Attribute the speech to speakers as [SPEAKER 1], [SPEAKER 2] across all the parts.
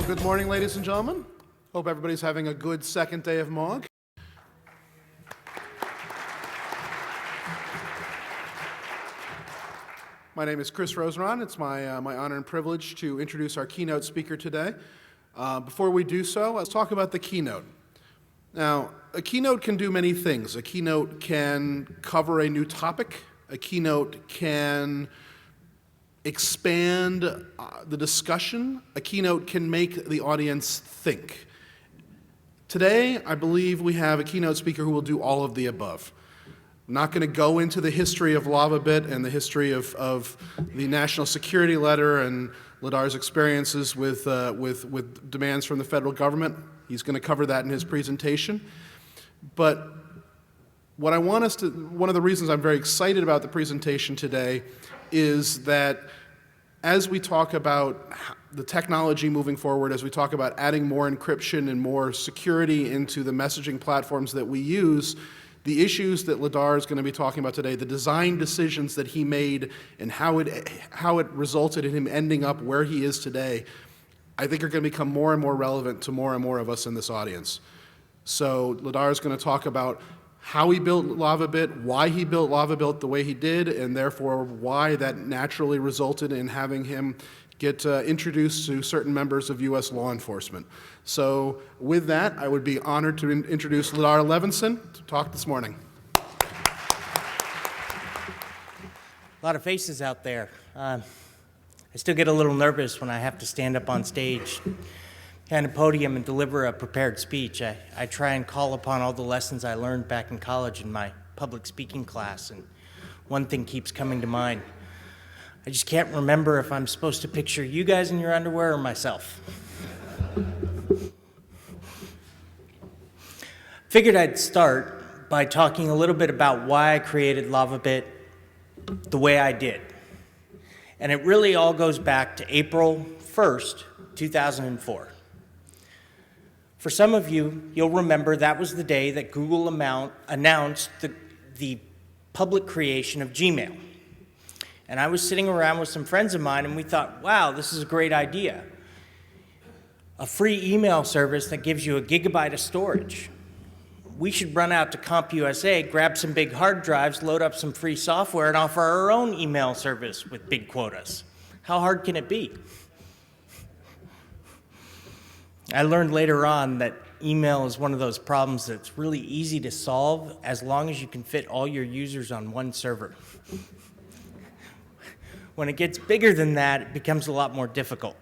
[SPEAKER 1] Good morning, ladies and gentlemen. Hope everybody's having a good second day of MAAWG. My name is Chris Rosenron. It's my honor and privilege to introduce our keynote speaker today. Before we do so, let's talk about the keynote. Now, a keynote can do many things. A keynote can cover a new topic. A keynote can expand the discussion. A keynote can make the audience think. Today, I believe we have a keynote speaker who will do all of the above. I'm not going to go into the history of Lavabit and the history of the national security letter and Ladar's experiences with demands from the federal government. He's going to cover that in his presentation. But what I want us to, one of the reasons I'm very excited about the presentation today is that as we talk about the technology moving forward, as we talk about adding more encryption and more security into the messaging platforms that we use, the issues that Ladar is going to be talking about today, the design decisions that he made and how it resulted in him ending up where he is today, I think are going to become more and more relevant to more and more of us in this audience. So Ladar is going to talk about how he built Lavabit, why he built Lavabit the way he did, and therefore why that naturally resulted in having him get introduced to certain members of U.S. law enforcement. So with that, I would be honored to introduce Ladar Levison to talk this morning.
[SPEAKER 2] A lot of faces out there. I still get a little nervous when I have to stand up on stage behind a podium and deliver a prepared speech. I try and call upon all the lessons I learned back in college in my public speaking class, and one thing keeps coming to mind. I just can't remember if I'm supposed to picture you guys in your underwear or myself. Figured I'd start by talking a little bit about why I created Lavabit the way I did. And it really all goes back to April 1st, 2004. For some of you, you'll remember that was the day that Google announced the public creation of Gmail. And I was sitting around with some friends of mine, and we thought, wow, this is a great idea. A free email service that gives you a gigabyte of storage. We should run out to CompUSA, grab some big hard drives, load up some free software, and offer our own email service with big quotas. How hard can it be? I learned later on that email is one of those problems that's really easy to solve as long as you can fit all your users on one server. When it gets bigger than that, it becomes a lot more difficult.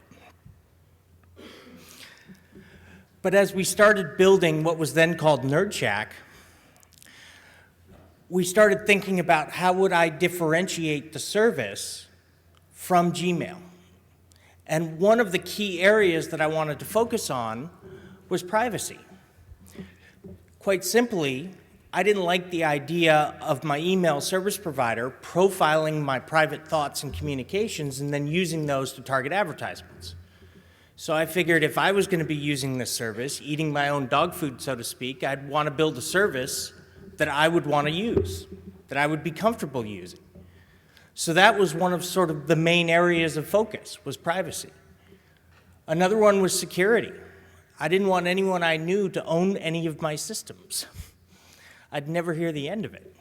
[SPEAKER 2] But as we started building what was then called NerdShack, we started thinking about how would I differentiate the service from Gmail. And one of the key areas that I wanted to focus on was privacy. Quite simply, I didn't like the idea of my email service provider profiling my private thoughts and communications and then using those to target advertisements. So I figured if I was going to be using this service, eating my own dog food, so to speak, I'd want to build a service that I would want to use, that I would be comfortable using. So that was one of sort of the main areas of focus, was privacy. Another one was security. I didn't want anyone I knew to own any of my systems. I'd never hear the end of it.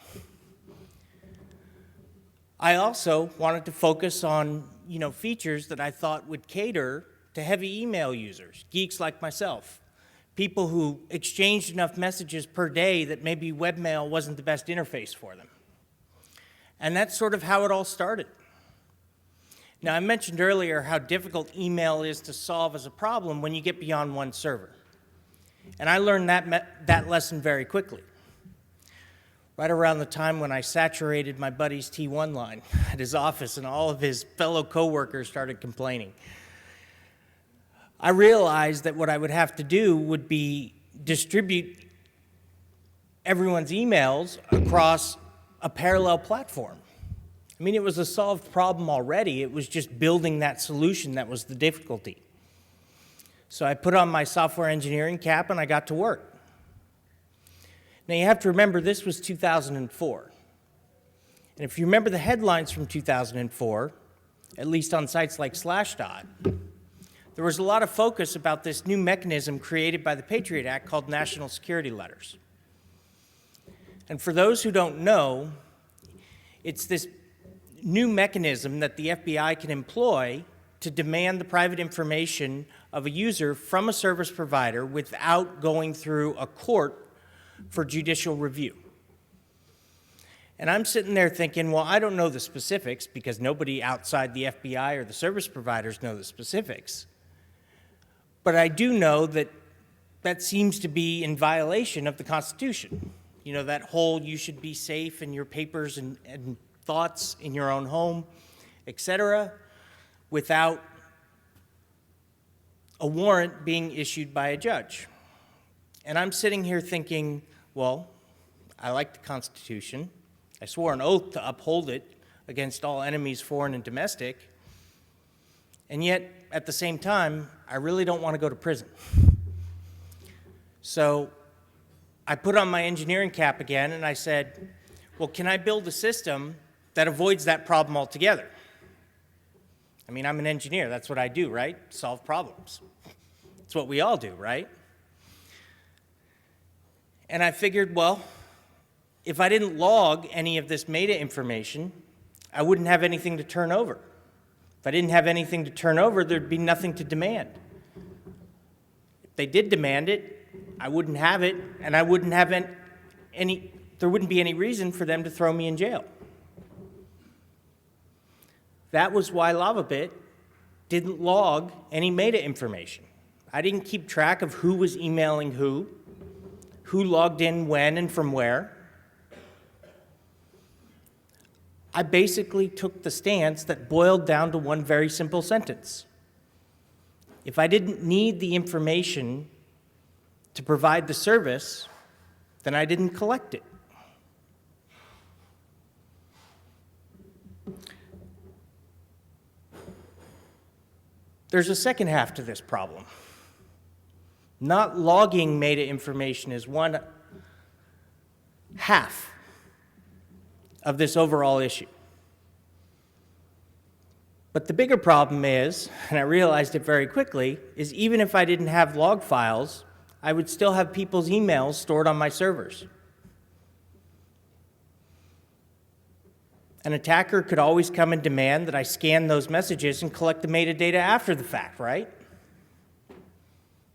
[SPEAKER 2] I also wanted to focus on, features that I thought would cater to heavy email users, geeks like myself, people who exchanged enough messages per day that maybe webmail wasn't the best interface for them. And that's sort of how it all started. Now, I mentioned earlier how difficult email is to solve as a problem when you get beyond one server. And I learned that lesson very quickly. Right around the time when I saturated my buddy's T1 line at his office and all of his fellow coworkers started complaining. I realized that what I would have to do would be distribute everyone's emails across a parallel platform. I mean, it was a solved problem already. It was just building that solution that was the difficulty. So I put on my software engineering cap and I got to work. Now you have to remember this was 2004. And if you remember the headlines from 2004, at least on sites like Slashdot, there was a lot of focus about this new mechanism created by the Patriot Act called National Security Letters. And for those who don't know, it's this new mechanism that the FBI can employ to demand the private information of a user from a service provider without going through a court for judicial review. And I'm sitting there thinking, well, I don't know the specifics because nobody outside the FBI or the service providers know the specifics. But I do know that that seems to be in violation of the Constitution. You know, that whole you should be safe in your papers and thoughts in your own home, etc., without a warrant being issued by a judge. And I'm sitting here thinking, well, I like the Constitution. I swore an oath to uphold it against all enemies, foreign and domestic. And yet, at the same time, I really don't want to go to prison. So I put on my engineering cap again and I said, well, can I build a system that avoids that problem altogether? I mean, I'm an engineer. That's what I do, right? Solve problems. That's what we all do, right? And I figured, well, if I didn't log any of this meta information, I wouldn't have anything to turn over. If I didn't have anything to turn over, there'd be nothing to demand. If they did demand it, I wouldn't have it, and I wouldn't have there wouldn't be any reason for them to throw me in jail. That was why Lavabit didn't log any meta information. I didn't keep track of who was emailing who logged in when and from where. I basically took the stance that boiled down to one very simple sentence. If I didn't need the information to provide the service, then I didn't collect it. There's a second half to this problem. Not logging meta information is one half of this overall issue. But the bigger problem is, and I realized it very quickly, is even if I didn't have log files, I would still have people's emails stored on my servers. An attacker could always come and demand that I scan those messages and collect the metadata after the fact, right?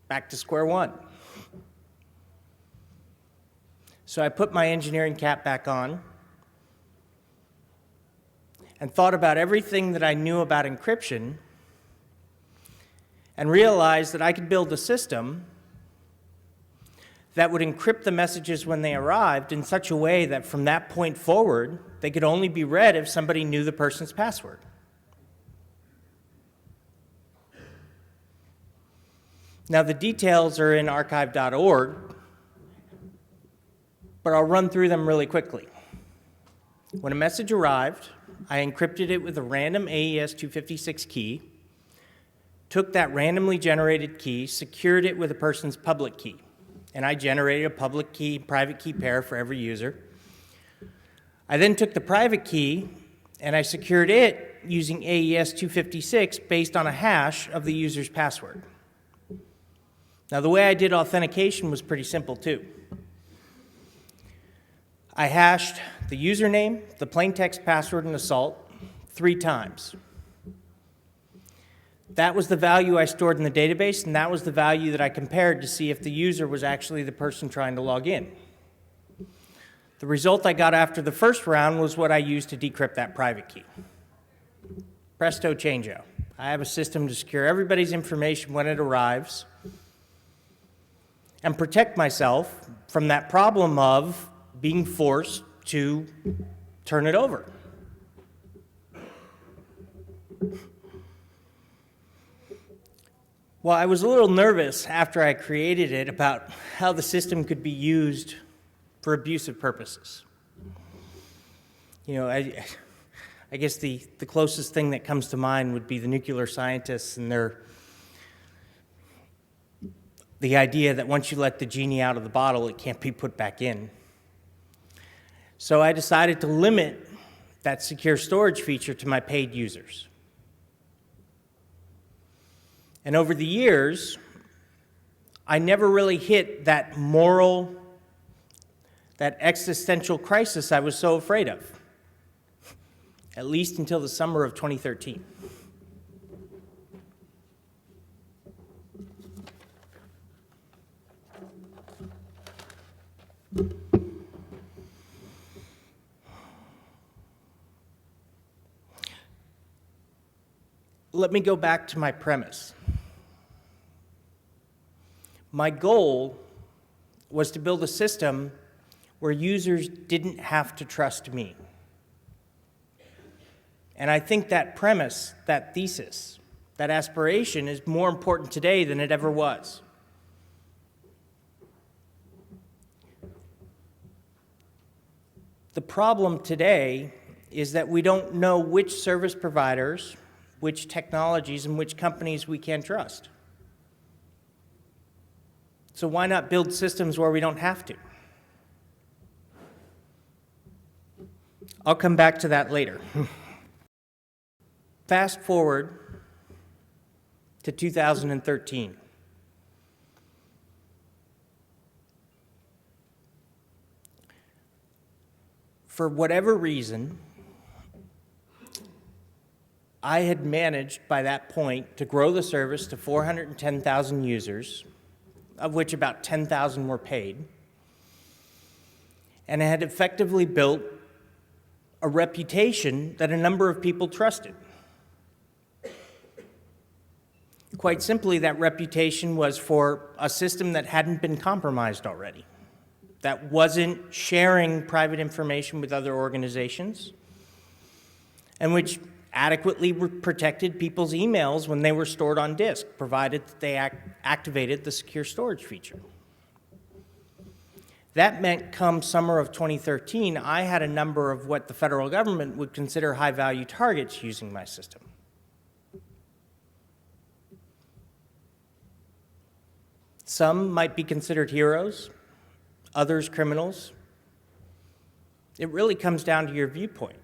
[SPEAKER 2] Back to square one. So I put my engineering cap back on and thought about everything that I knew about encryption and realized that I could build a system that would encrypt the messages when they arrived in such a way that from that point forward, they could only be read if somebody knew the person's password. Now, the details are in archive.org, but I'll run through them really quickly. When a message arrived, I encrypted it with a random AES-256 key, took that randomly generated key, secured it with a person's public key, and I generated a public key, private key pair for every user. I then took the private key and I secured it using AES-256 based on a hash of the user's password. Now, the way I did authentication was pretty simple too. I hashed the username, the plain text password, and assault 3 times. That was the value I stored in the database, and that was the value that I compared to see if the user was actually the person trying to log in. The result I got after the first round was what I used to decrypt that private key. Presto changeo. I have a system to secure everybody's information when it arrives and protect myself from that problem of being forced to turn it over. Well, I was a little nervous after I created it about how the system could be used for abusive purposes. You know, I guess the closest thing that comes to mind would be the nuclear scientists and the idea that once you let the genie out of the bottle, it can't be put back in. So I decided to limit that secure storage feature to my paid users. And over the years, I never really hit that moral, that existential crisis I was so afraid of, at least until the summer of 2013. Let me go back to my premise. My goal was to build a system where users didn't have to trust me. And I think that premise, that thesis, that aspiration is more important today than it ever was. The problem today is that we don't know which service providers, which technologies, and which companies we can trust. So why not build systems where we don't have to? I'll come back to that later. Fast forward to 2013. For whatever reason, I had managed by that point to grow the service to 410,000 users, of which about 10,000 were paid, and I had effectively built a reputation that a number of people trusted. Quite simply, that reputation was for a system that hadn't been compromised already, that wasn't sharing private information with other organizations, and which adequately protected people's emails when they were stored on disk, provided that they activated the secure storage feature. That meant come summer of 2013, I had a number of what the federal government would consider high-value targets using my system. Some might be considered heroes, others criminals. It really comes down to your viewpoint.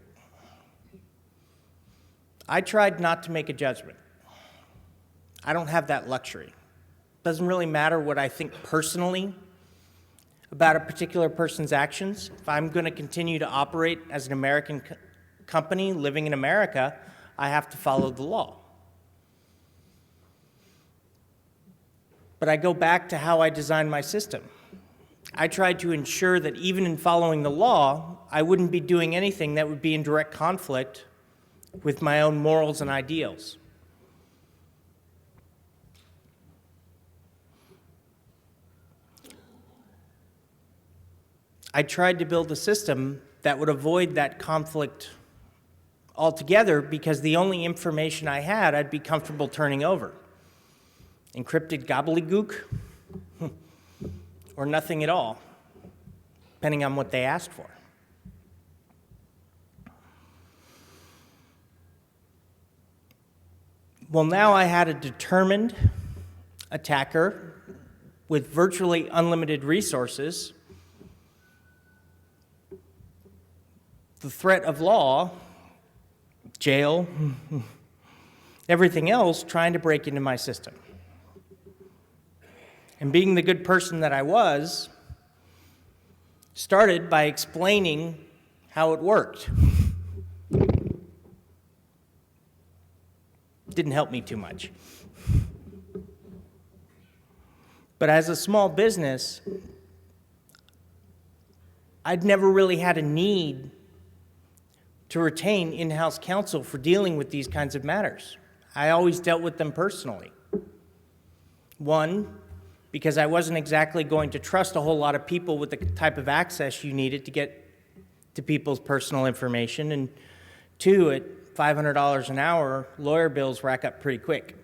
[SPEAKER 2] I tried not to make a judgment. I don't have that luxury. It doesn't really matter what I think personally about a particular person's actions. If I'm going to continue to operate as an American company living in America, I have to follow the law. But I go back to how I designed my system. I tried to ensure that even in following the law, I wouldn't be doing anything that would be in direct conflict with my own morals and ideals. I tried to build a system that would avoid that conflict altogether because the only information I had, I'd be comfortable turning over. Encrypted gobbledygook, or nothing at all, depending on what they asked for. Well, now I had a determined attacker with virtually unlimited resources, the threat of law, jail, everything else trying to break into my system. And being the good person that I was, started by explaining how it worked. Didn't help me too much. But as a small business, I'd never really had a need to retain in-house counsel for dealing with these kinds of matters. I always dealt with them personally. One, because I wasn't exactly going to trust a whole lot of people with the type of access you needed to get to people's personal information. And two, at $500 an hour, lawyer bills rack up pretty quick.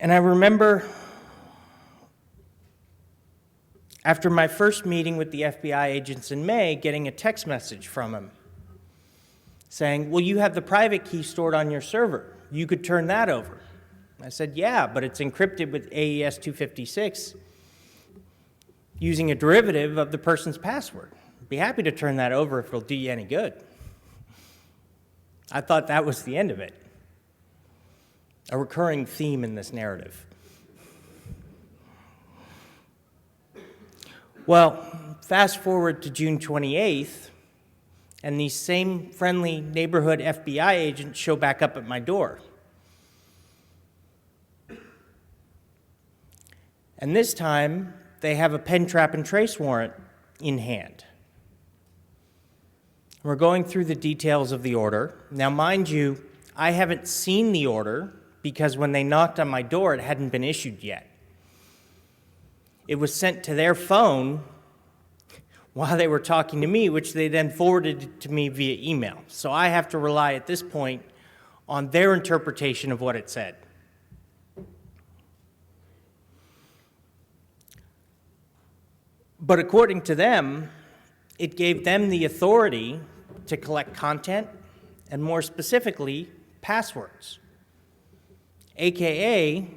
[SPEAKER 2] And I remember after my first meeting with the FBI agents in May, getting a text message from him saying, well, you have the private key stored on your server. You could turn that over. I said, yeah, but it's encrypted with AES 256 using a derivative of the person's password. I'd be happy to turn that over if it'll do you any good. I thought that was the end of it. A recurring theme in this narrative. Well, fast forward to June 28th, and these same friendly neighborhood FBI agents show back up at my door. And this time, they have a pen, trap, and trace warrant in hand. We're going through the details of the order. Now, mind you, I haven't seen the order because when they knocked on my door, it hadn't been issued yet. It was sent to their phone while they were talking to me, which they then forwarded to me via email. So I have to rely at this point on their interpretation of what it said. But according to them, it gave them the authority to collect content, and more specifically, passwords, AKA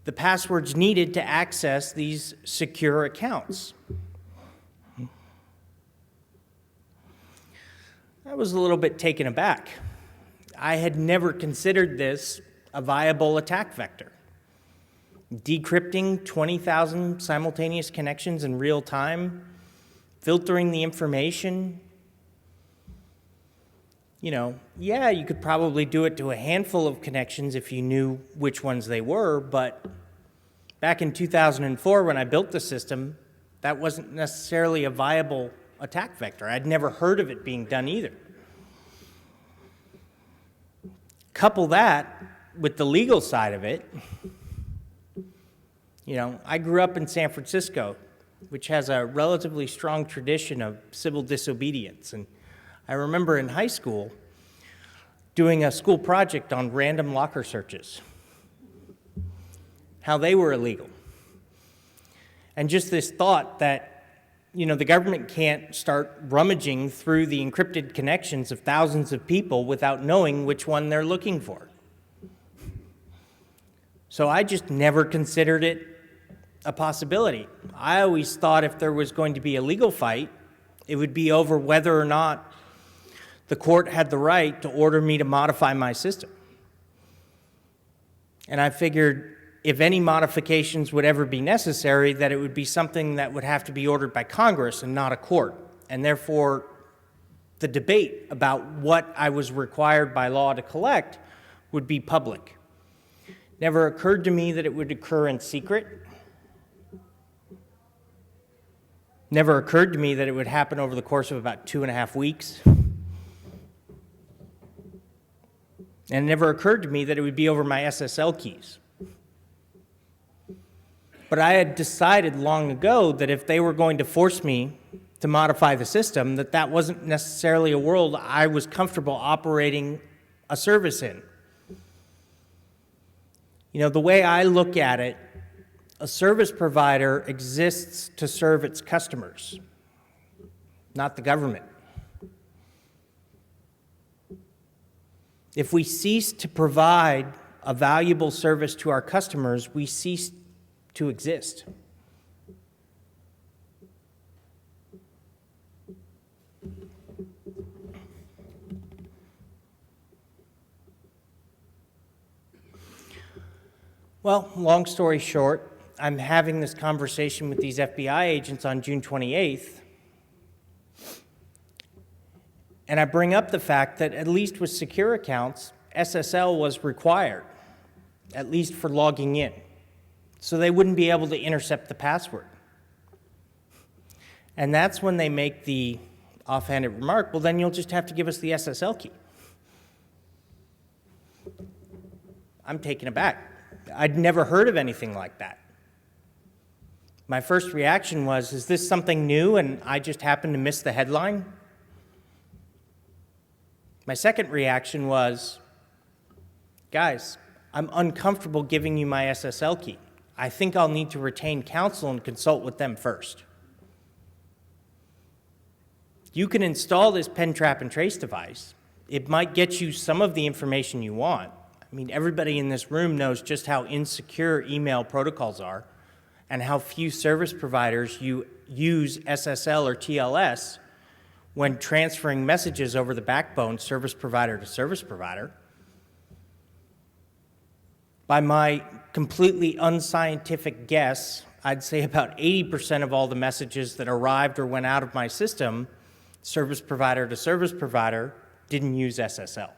[SPEAKER 2] the passwords needed to access these secure accounts. I was a little bit taken aback. I had never considered this a viable attack vector. Decrypting 20,000 simultaneous connections in real time, filtering the information. You know, yeah, you could probably do it to a handful of connections if you knew which ones they were, but back in 2004 when I built the system, that wasn't necessarily a viable attack vector. I'd never heard of it being done either. Couple that with the legal side of it. You know, I grew up in San Francisco, which has a relatively strong tradition of civil disobedience. And I remember in high school doing a school project on random locker searches, how they were illegal. And just this thought that, you know, the government can't start rummaging through the encrypted connections of thousands of people without knowing which one they're looking for. So I just never considered it a possibility. I always thought if there was going to be a legal fight, it would be over whether or not the court had the right to order me to modify my system. And I figured if any modifications would ever be necessary, that it would be something that would have to be ordered by Congress and not a court. And therefore, the debate about what I was required by law to collect would be public. Never occurred to me that it would occur in secret. Never occurred to me that it would happen over the course of about 2.5 weeks. And it never occurred to me that it would be over my SSL keys. But I had decided long ago that if they were going to force me to modify the system, that that wasn't necessarily a world I was comfortable operating a service in. You know, the way I look at it, a service provider exists to serve its customers, not the government. If we cease to provide a valuable service to our customers, we cease to exist. Well, long story short, I'm having this conversation with these FBI agents on June 28th, and I bring up the fact that at least with secure accounts, SSL was required, at least for logging in, so they wouldn't be able to intercept the password. And that's when they make the offhanded remark, well, then you'll just have to give us the SSL key. I'm taken aback. I'd never heard of anything like that. My first reaction was, is this something new and I just happened to miss the headline? My second reaction was, guys, I'm uncomfortable giving you my SSL key. I think I'll need to retain counsel and consult with them first. You can install this pen, trap, and trace device. It might get you some of the information you want. I mean, everybody in this room knows just how insecure email protocols are and how few service providers use SSL or TLS when transferring messages over the backbone service provider to service provider. By my completely unscientific guess, I'd say about 80% of all the messages that arrived or went out of my system, service provider to service provider, didn't use SSL.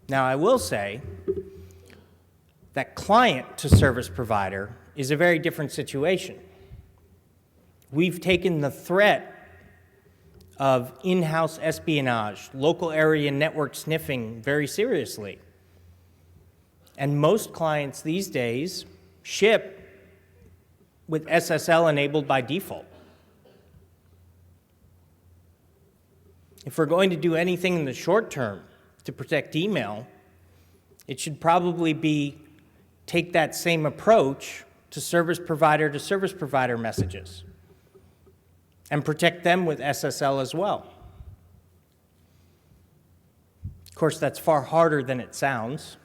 [SPEAKER 2] Now, I will say that client to service provider is a very different situation. We've taken the threat of in-house espionage, local area network sniffing very seriously. And most clients these days ship with SSL enabled by default. If we're going to do anything in the short term to protect email, it should probably be take that same approach to service provider messages and protect them with SSL as well. Of course, that's far harder than it sounds,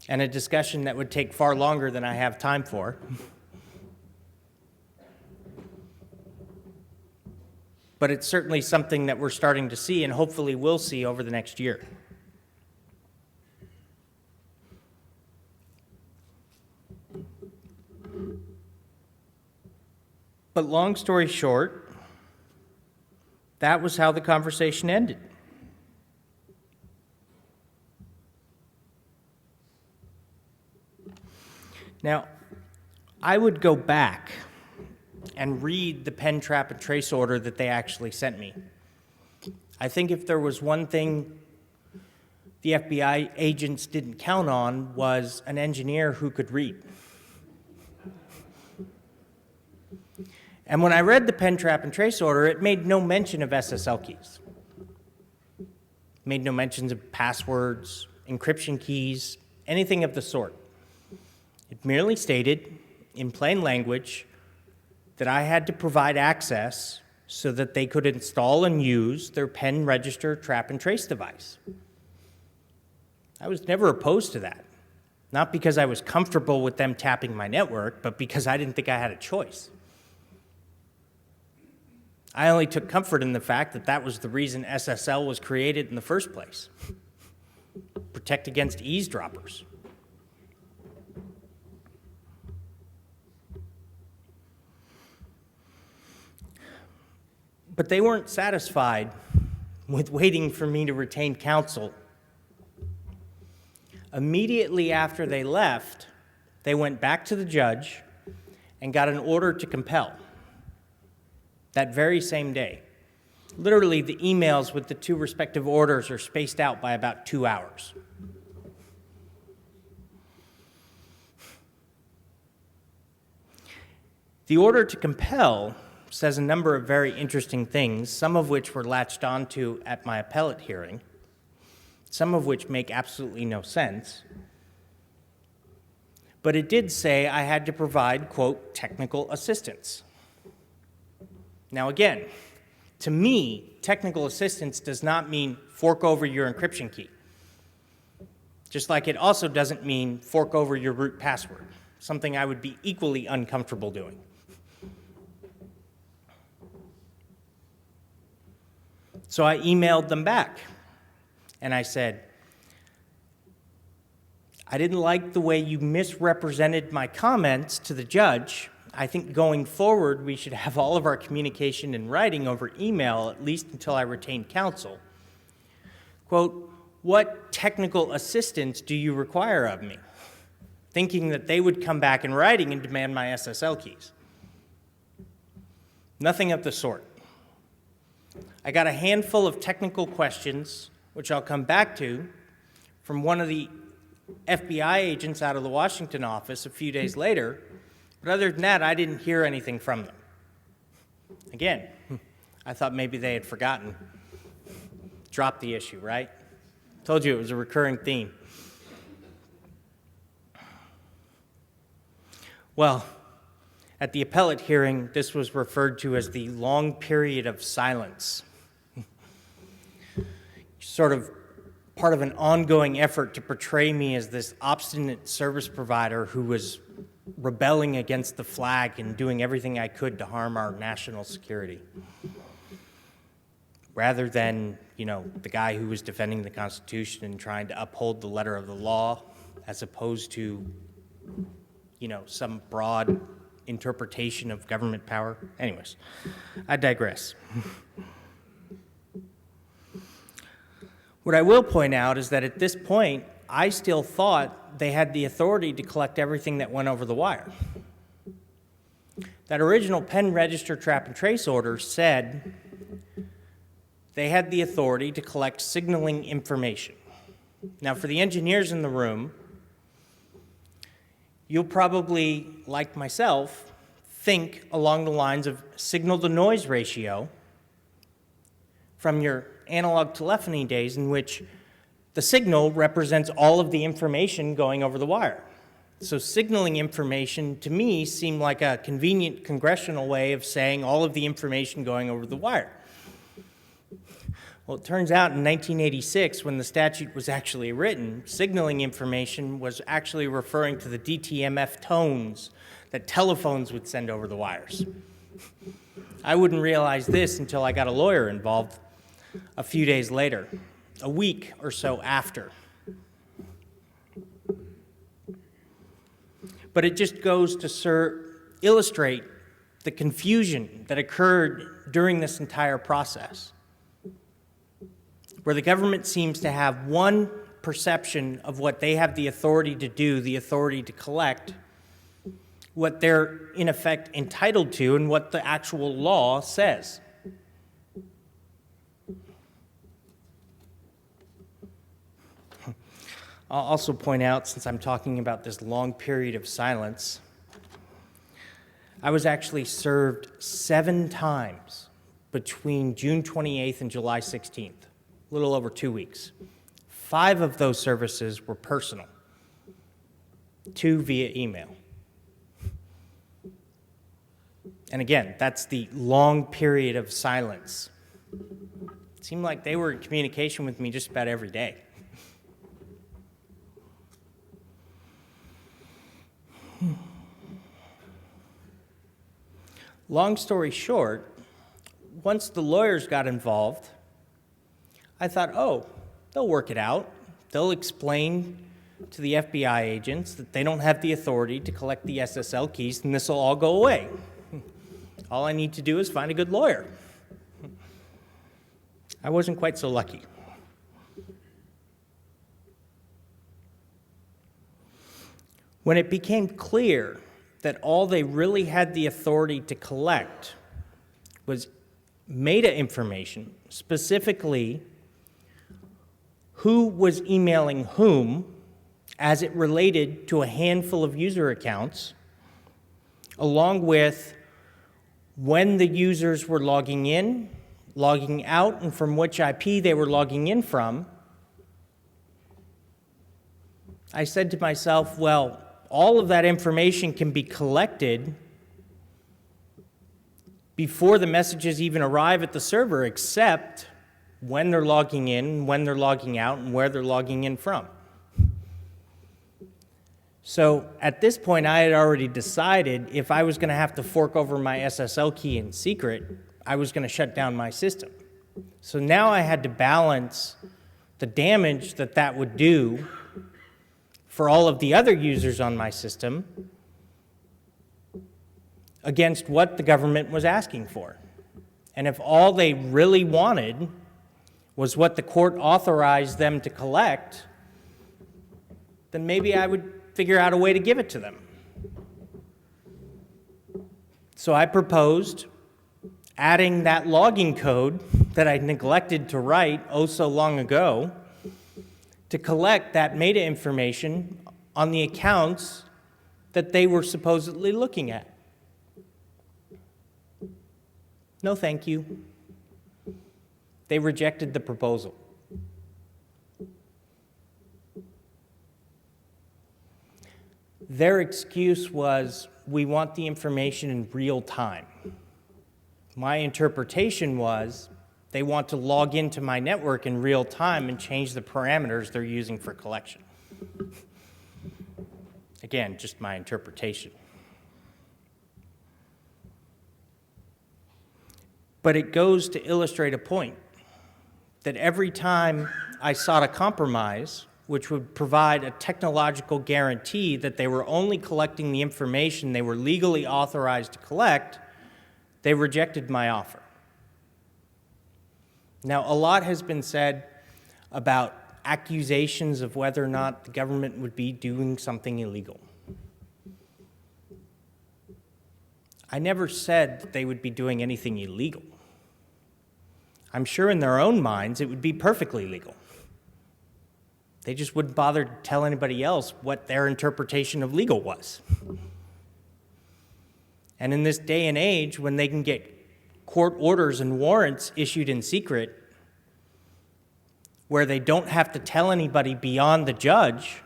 [SPEAKER 2] and a discussion that would take far longer than I have time for. But it's certainly something that we're starting to see and hopefully will see over the next year. But long story short, that was how the conversation ended. Now, I would go back and read the pen, trap, and trace order that they actually sent me. I think if there was one thing the FBI agents didn't count on was an engineer who could read. And when I read the pen, trap, and trace order, it made no mention of SSL keys. It made no mentions of passwords, encryption keys, anything of the sort. It merely stated, in plain language, that I had to provide access so that they could install and use their pen, register, trap, and trace device. I was never opposed to that. Not because I was comfortable with them tapping my network, but because I didn't think I had a choice. I only took comfort in the fact that that was the reason SSL was created in the first place. Protect against eavesdroppers. But they weren't satisfied with waiting for me to retain counsel. Immediately after they left, they went back to the judge and got an order to compel that very same day. Literally, the emails with the two respective orders are spaced out by about 2 hours. The order to compel says a number of very interesting things, some of which were latched onto at my appellate hearing, some of which make absolutely no sense. But it did say I had to provide, quote, technical assistance. Now again, to me, technical assistance does not mean fork over your encryption key. Just like it also doesn't mean fork over your root password, something I would be equally uncomfortable doing. So I emailed them back, and I said, I didn't like the way you misrepresented my comments to the judge. I think going forward, we should have all of our communication in writing over email, at least until I retain counsel. Quote, what technical assistance do you require of me? Thinking that they would come back in writing and demand my SSL keys. Nothing of the sort. I got a handful of technical questions, which I'll come back to, from one of the FBI agents out of the Washington office a few days later, but other than that, I didn't hear anything from them. Again, I thought maybe they had forgotten. Dropped the issue, right? Told you it was a recurring theme. Well, at the appellate hearing, this was referred to as the long period of silence. Sort of part of an ongoing effort to portray me as this obstinate service provider who was rebelling against the flag and doing everything I could to harm our national security. Rather than, the guy who was defending the Constitution and trying to uphold the letter of the law, as opposed to, some broad interpretation of government power. Anyways, I digress. What I will point out is that at this point, I still thought they had the authority to collect everything that went over the wire. That original pen register trap and trace order said they had the authority to collect signaling information. Now, for the engineers in the room, you'll probably, like myself, think along the lines of signal-to-noise ratio from your analog telephony days, in which the signal represents all of the information going over the wire. So signaling information, to me, seemed like a convenient congressional way of saying all of the information going over the wire. Well, it turns out in 1986, when the statute was actually written, signaling information was actually referring to the DTMF tones that telephones would send over the wires. I wouldn't realize this until I got a lawyer involved a few days later, a week or so after. But it just goes to illustrate the confusion that occurred during this entire process, where the government seems to have one perception of what they have the authority to do, the authority to collect, what they're in effect entitled to, and what the actual law says. I'll also point out, since I'm talking about this long period of silence, I was actually served 7 times between June 28th and July 16th, a little over 2 weeks. 5 of those services were personal, 2 via email. And again, that's the long period of silence. It seemed like they were in communication with me just about every day. Long story short, once the lawyers got involved, I thought, oh, they'll work it out. They'll explain to the FBI agents that they don't have the authority to collect the SSL keys, and this will all go away. All I need to do is find a good lawyer. I wasn't quite so lucky. When it became clear that all they really had the authority to collect was meta information, specifically who was emailing whom as it related to a handful of user accounts, along with when the users were logging in, logging out, and from which IP they were logging in from, I said to myself, well, all of that information can be collected before the messages even arrive at the server, except when they're logging in, when they're logging out, and where they're logging in from. So at this point, I had already decided if I was going to have to fork over my SSL key in secret, I was going to shut down my system. So now I had to balance the damage that that would do for all of the other users on my system against what the government was asking for. And if all they really wanted was what the court authorized them to collect, then maybe I would figure out a way to give it to them. So I proposed adding that logging code that I neglected to write oh so long ago to collect that meta information on the accounts that they were supposedly looking at. No, thank you. They rejected the proposal. Their excuse was, we want the information in real time. My interpretation was, they want to log into my network in real time and change the parameters they're using for collection. Again, just my interpretation. But it goes to illustrate a point that every time I sought a compromise, which would provide a technological guarantee that they were only collecting the information they were legally authorized to collect, they rejected my offer. Now, a lot has been said about accusations of whether or not the government would be doing something illegal. I never said that they would be doing anything illegal. I'm sure in their own minds it would be perfectly legal. They just wouldn't bother to tell anybody else what their interpretation of legal was. And in this day and age, when they can get court orders and warrants issued in secret, where they don't have to tell anybody beyond the judge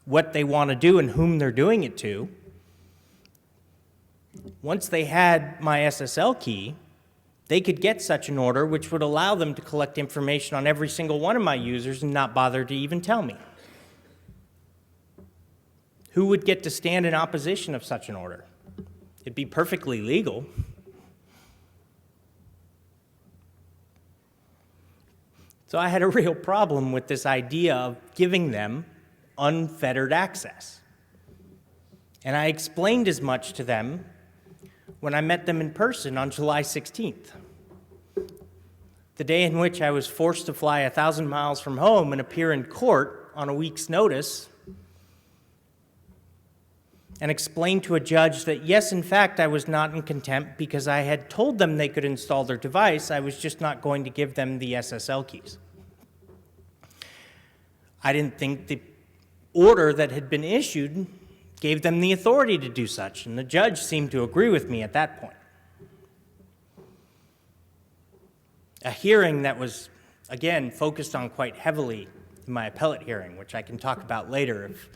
[SPEAKER 2] what they want to do and whom they're doing it to, once they had my SSL key, they could get such an order which would allow them to collect information on every single one of my users and not bother to even tell me. Who would get to stand in opposition of such an order? It'd be perfectly legal. So I had a real problem with this idea of giving them unfettered access. And I explained as much to them when I met them in person on July 16th, the day in which I was forced to fly 1,000 miles from home and appear in court on a week's notice, and explain to a judge that, yes, in fact, I was not in contempt because I had told them they could install their device. I was just not going to give them the SSL keys. I didn't think the order that had been issued gave them the authority to do such, and the judge seemed to agree with me at that point. A hearing that was, again, focused on quite heavily in my appellate hearing, which I can talk about later if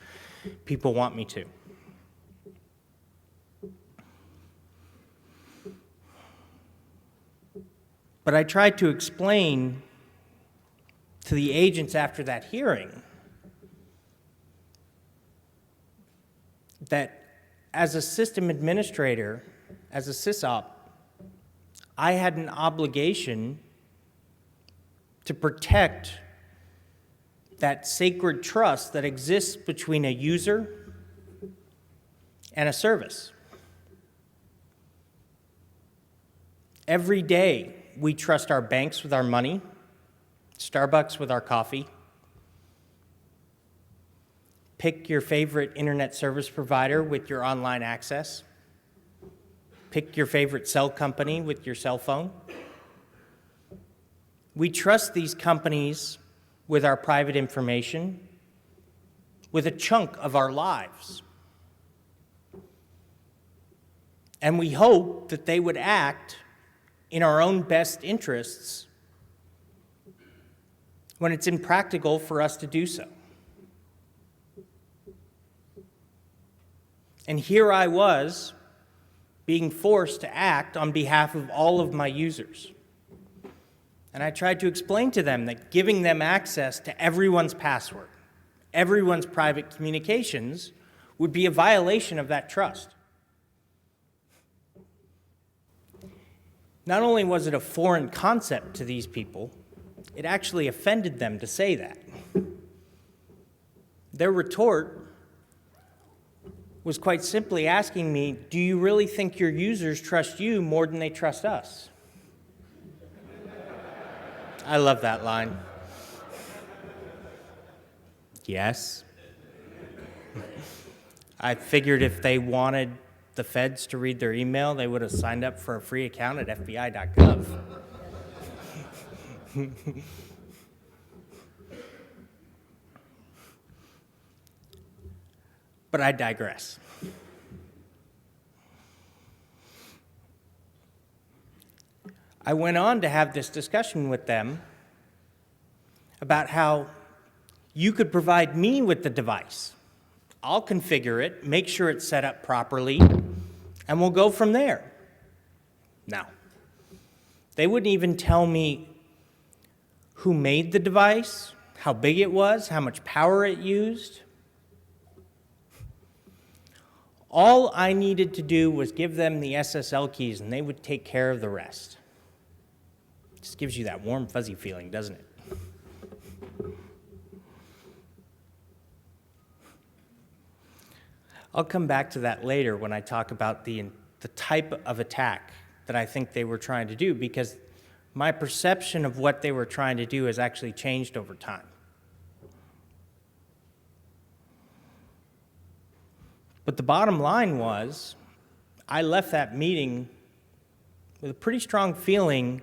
[SPEAKER 2] people want me to. But I tried to explain to the agents after that hearing that as a system administrator, as a sysop, I had an obligation to protect that sacred trust that exists between a user and a service. Every day, we trust our banks with our money, Starbucks with our coffee. Pick your favorite internet service provider with your online access. Pick your favorite cell company with your cell phone. We trust these companies with our private information, with a chunk of our lives. And we hope that they would act in our own best interests when it's impractical for us to do so. And here I was being forced to act on behalf of all of my users. And I tried to explain to them that giving them access to everyone's password, everyone's private communications, would be a violation of that trust. Not only was it a foreign concept to these people, it actually offended them to say that. Their retort was quite simply asking me, do you really think your users trust you more than they trust us? I love that line. Yes. I figured if they wanted the feds to read their email, they would have signed up for a free account at FBI.gov. But I digress. I went on to have this discussion with them about how you could provide me with the device. I'll configure it, make sure it's set up properly, and we'll go from there. Now, they wouldn't even tell me who made the device, how big it was, how much power it used. All I needed to do was give them the SSL keys, and they would take care of the rest. Just gives you that warm, fuzzy feeling, doesn't it? I'll come back to that later when I talk about the type of attack that I think they were trying to do, because my perception of what they were trying to do has actually changed over time. But the bottom line was, I left that meeting with a pretty strong feeling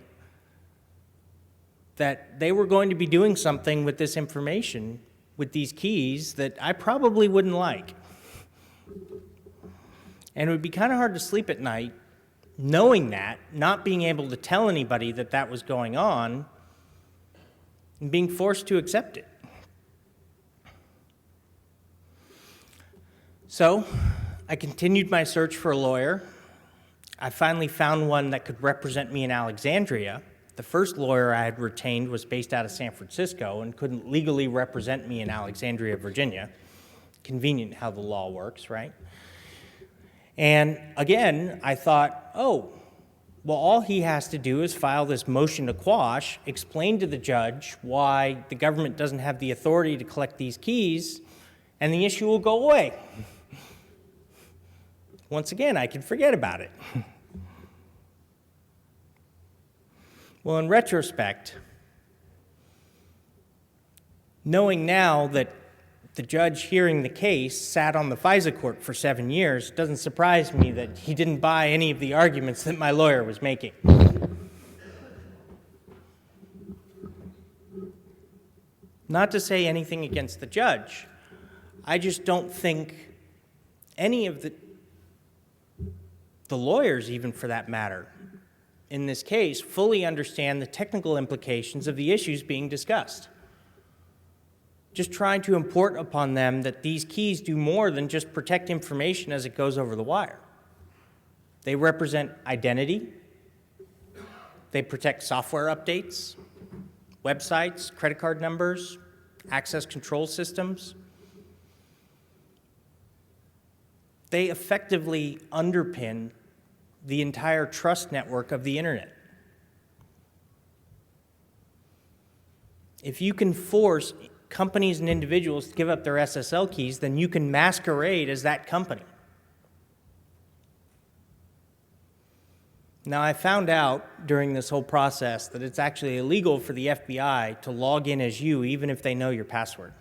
[SPEAKER 2] that they were going to be doing something with this information, with these keys, that I probably wouldn't like. And it would be kind of hard to sleep at night knowing that, not being able to tell anybody that that was going on, and being forced to accept it. So I continued my search for a lawyer. I finally found one that could represent me in Alexandria. The first lawyer I had retained was based out of San Francisco and couldn't legally represent me in Alexandria, Virginia. Convenient how the law works, right? And again, I thought, oh, well, all he has to do is file this motion to quash, explain to the judge why the government doesn't have the authority to collect these keys, and the issue will go away. Once again, I can forget about it. Well, in retrospect, knowing now that the judge hearing the case sat on the FISA court for 7 years, doesn't surprise me that he didn't buy any of the arguments that my lawyer was making. Not to say anything against the judge, I just don't think any of the lawyers, even for that matter, in this case, fully understand the technical implications of the issues being discussed. Just trying to import upon them that these keys do more than just protect information as it goes over the wire. They represent identity. They protect software updates, websites, credit card numbers, access control systems. They effectively underpin the entire trust network of the internet. If you can force companies and individuals to give up their SSL keys, then you can masquerade as that company. Now, I found out during this whole process that it's actually illegal for the FBI to log in as you, even if they know your password.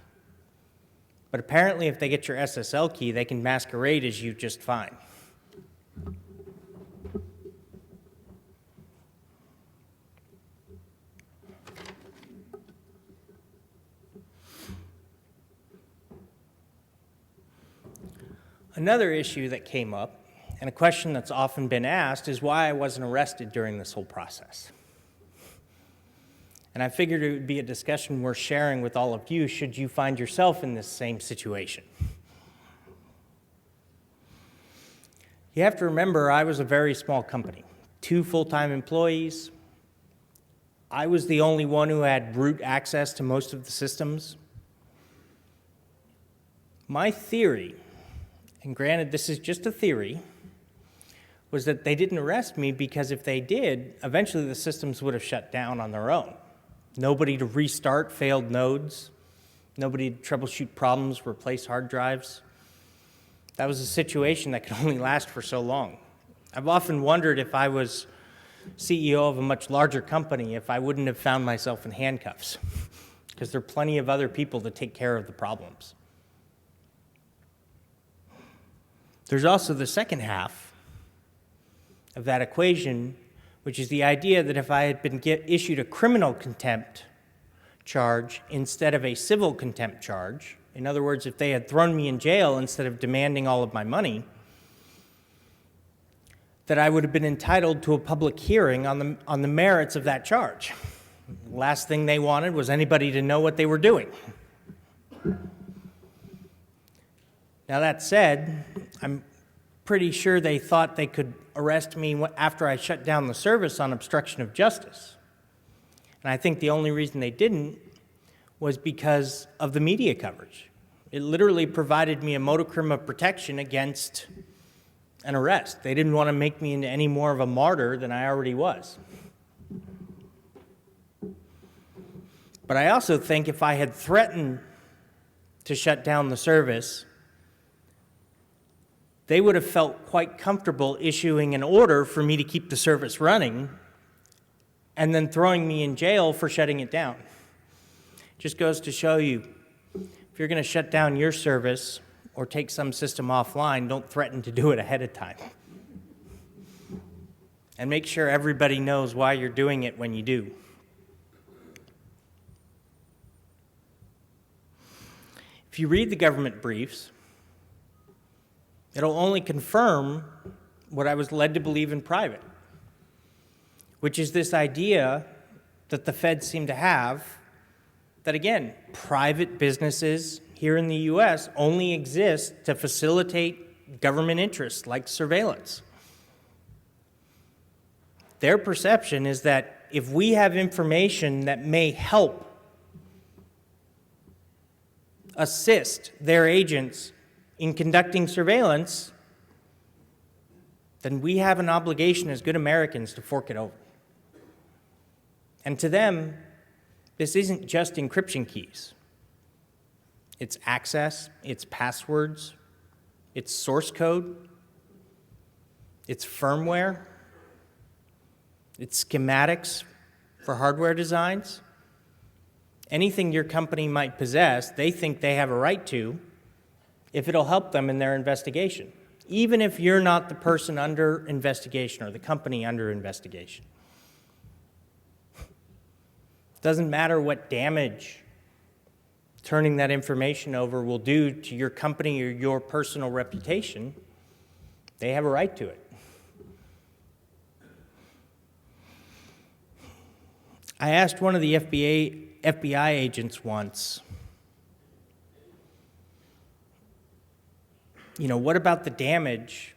[SPEAKER 2] But apparently, if they get your SSL key, they can masquerade as you just fine. Another issue that came up, and a question that's often been asked, is why I wasn't arrested during this whole process. And I figured it would be a discussion worth sharing with all of you should you find yourself in this same situation. You have to remember, I was a very small company, 2 full-time employees. I was the only one who had root access to most of the systems. My theory, and granted this is just a theory, was that they didn't arrest me because if they did, eventually the systems would have shut down on their own. Nobody to restart failed nodes, nobody to troubleshoot problems, replace hard drives. That was a situation that could only last for so long. I've often wondered if I was CEO of a much larger company, if I wouldn't have found myself in handcuffs, because there are plenty of other people to take care of the problems. There's also the second half of that equation, which is the idea that if I had been issued a criminal contempt charge instead of a civil contempt charge, in other words, if they had thrown me in jail instead of demanding all of my money, that I would have been entitled to a public hearing on the merits of that charge. The last thing they wanted was anybody to know what they were doing. Now that said, I'm pretty sure they thought they could arrest me after I shut down the service on obstruction of justice. And I think the only reason they didn't was because of the media coverage. It literally provided me a modicum of protection against an arrest. They didn't want to make me into any more of a martyr than I already was. But I also think if I had threatened to shut down the service, they would have felt quite comfortable issuing an order for me to keep the service running and then throwing me in jail for shutting it down. Just goes to show you, if you're going to shut down your service or take some system offline, don't threaten to do it ahead of time. And make sure everybody knows why you're doing it when you do. If you read the government briefs, it'll only confirm what I was led to believe in private, which is this idea that the feds seem to have that, again, private businesses here in the US only exist to facilitate government interests like surveillance. Their perception is that if we have information that may help assist their agents in conducting surveillance, then we have an obligation as good Americans to fork it over. And to them, this isn't just encryption keys. It's access, it's passwords, it's source code, it's firmware, it's schematics for hardware designs. Anything your company might possess, they think they have a right to if it'll help them in their investigation, even if you're not the person under investigation or the company under investigation. Doesn't matter what damage turning that information over will do to your company or your personal reputation, they have a right to it. I asked one of the FBI agents once, what about the damage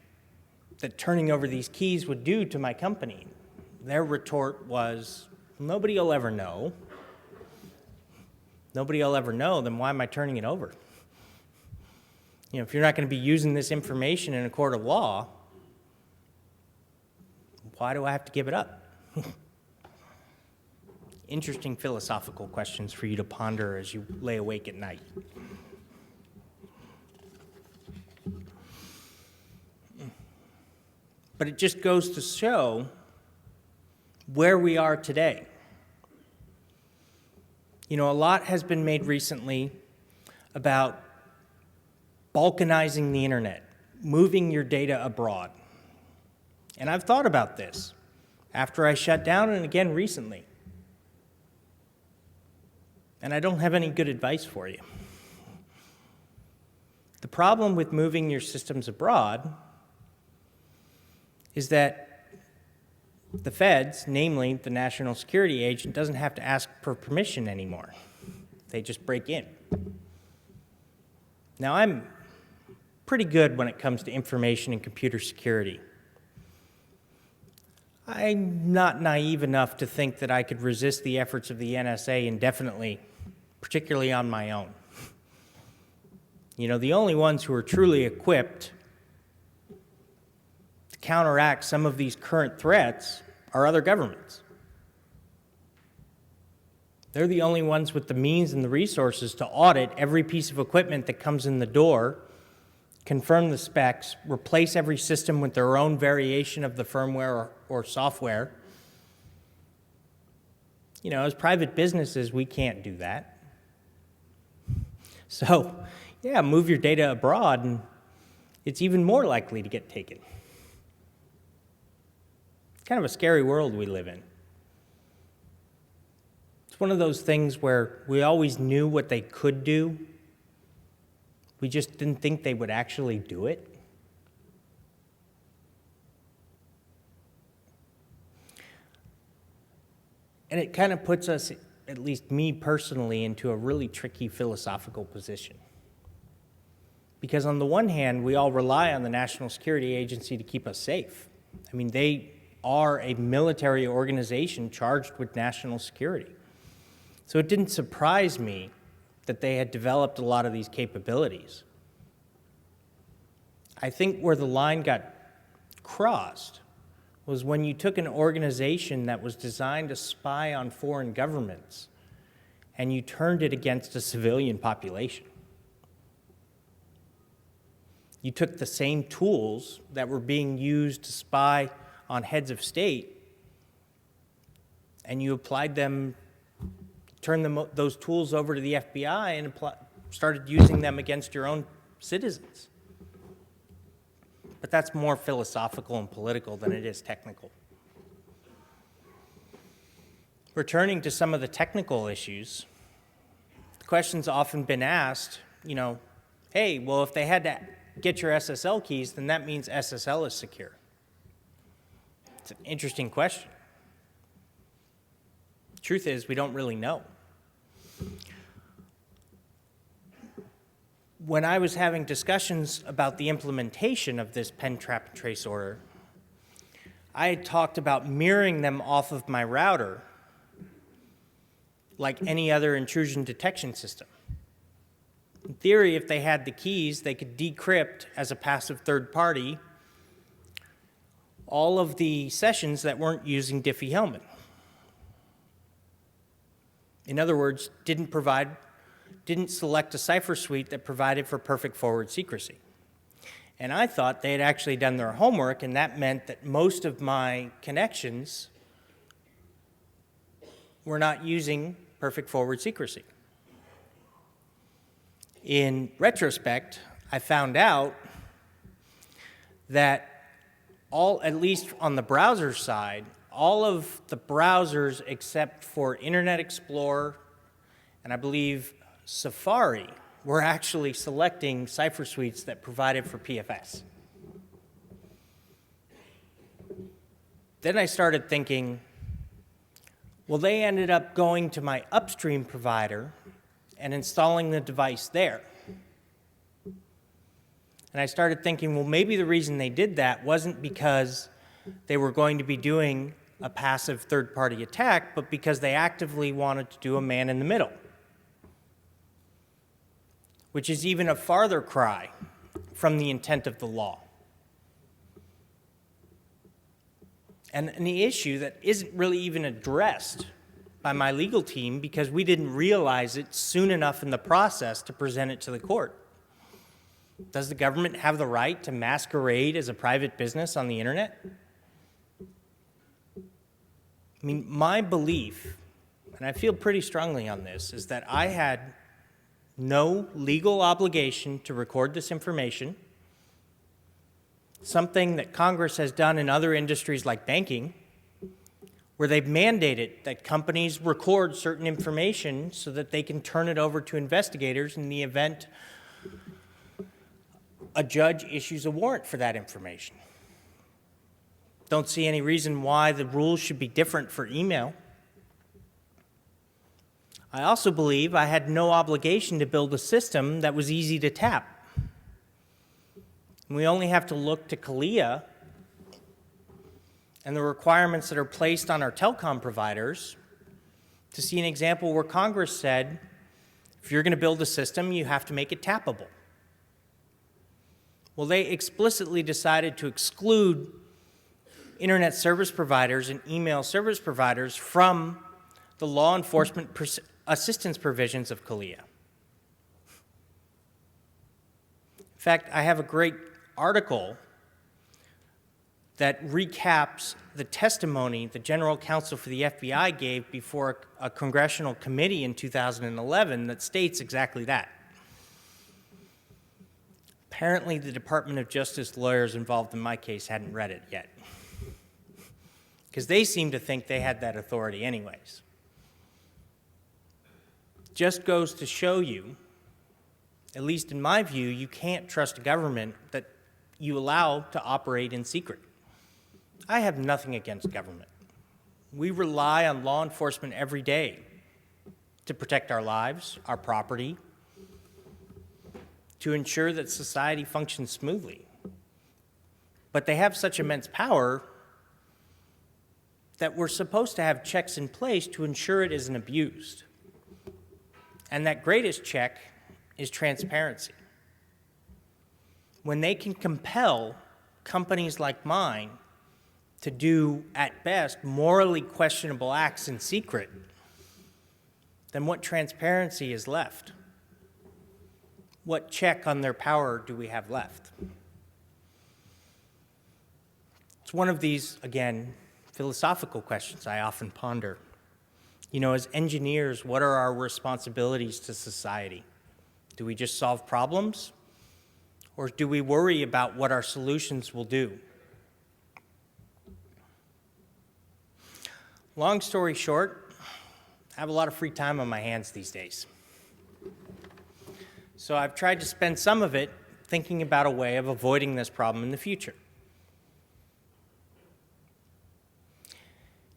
[SPEAKER 2] that turning over these keys would do to my company? Their retort was, nobody will ever know. Nobody will ever know, then why am I turning it over? If you're not going to be using this information in a court of law, why do I have to give it up? Interesting philosophical questions for you to ponder as you lay awake at night. But it just goes to show where we are today. A lot has been made recently about balkanizing the internet, moving your data abroad. And I've thought about this after I shut down and again recently. And I don't have any good advice for you. The problem with moving your systems abroad is that the feds, namely the National Security Agent, doesn't have to ask for permission anymore. They just break in. Now, I'm pretty good when it comes to information and computer security. I'm not naive enough to think that I could resist the efforts of the NSA indefinitely, particularly on my own. The only ones who are truly equipped to counteract some of these current threats are other governments. They're the only ones with the means and the resources to audit every piece of equipment that comes in the door, confirm the specs, replace every system with their own variation of the firmware or software. As private businesses, we can't do that. So, move your data abroad, and it's even more likely to get taken. It's kind of a scary world we live in. It's one of those things where we always knew what they could do. We just didn't think they would actually do it. And it kind of puts us, at least me personally, into a really tricky philosophical position. Because on the one hand, we all rely on the National Security Agency to keep us safe. They are a military organization charged with national security. So it didn't surprise me that they had developed a lot of these capabilities. I think where the line got crossed was when you took an organization that was designed to spy on foreign governments and you turned it against a civilian population. You took the same tools that were being used to spy on heads of state, and you applied them, turned those tools over to the FBI and started using them against your own citizens. But that's more philosophical and political than it is technical. Returning to some of the technical issues, the question's often been asked, hey, well, if they had to get your SSL keys, then that means SSL is secure. It's an interesting question. The truth is, we don't really know. When I was having discussions about the implementation of this pen, trap, and trace order, I had talked about mirroring them off of my router like any other intrusion detection system. In theory, if they had the keys, they could decrypt as a passive third party all of the sessions that weren't using Diffie-Hellman. In other words, didn't select a cipher suite that provided for perfect forward secrecy. And I thought they had actually done their homework, and that meant that most of my connections were not using perfect forward secrecy. In retrospect, I found out that at least on the browser side, all of the browsers except for Internet Explorer and I believe Safari were actually selecting cipher suites that provided for PFS. Then I started thinking, well, they ended up going to my upstream provider and installing the device there. And I started thinking, well, maybe the reason they did that wasn't because they were going to be doing a passive third-party attack, but because they actively wanted to do a man-in-the-middle, which is even a farther cry from the intent of the law. And the issue that isn't really even addressed by my legal team because we didn't realize it soon enough in the process to present it to the court. Does the government have the right to masquerade as a private business on the internet? I mean, my belief, and I feel pretty strongly on this, is that I had no legal obligation to record this information, something that Congress has done in other industries like banking, where they've mandated that companies record certain information so that they can turn it over to investigators in the event a judge issues a warrant for that information. Don't see any reason why the rules should be different for email. I also believe I had no obligation to build a system that was easy to tap. We only have to look to CALIA and the requirements that are placed on our telecom providers to see an example where Congress said, if you're going to build a system, you have to make it tappable. Well, they explicitly decided to exclude internet service providers and email service providers from the law enforcement assistance provisions of CALIA. In fact, I have a great article that recaps the testimony the General Counsel for the FBI gave before a congressional committee in 2011 that states exactly that. Apparently, the Department of Justice lawyers involved in my case hadn't read it yet, because they seem to think they had that authority anyways. Just goes to show you, at least in my view, you can't trust a government that you allow to operate in secret. I have nothing against government. We rely on law enforcement every day to protect our lives, our property, to ensure that society functions smoothly. But they have such immense power that we're supposed to have checks in place to ensure it isn't abused. And that greatest check is transparency. When they can compel companies like mine to do, at best, morally questionable acts in secret, then what transparency is left? What check on their power do we have left? It's one of these, again, philosophical questions I often ponder. You know, as engineers, what are our responsibilities to society? Do we just solve problems? Or do we worry about what our solutions will do? Long story short, I have a lot of free time on my hands these days. So I've tried to spend some of it thinking about a way of avoiding this problem in the future.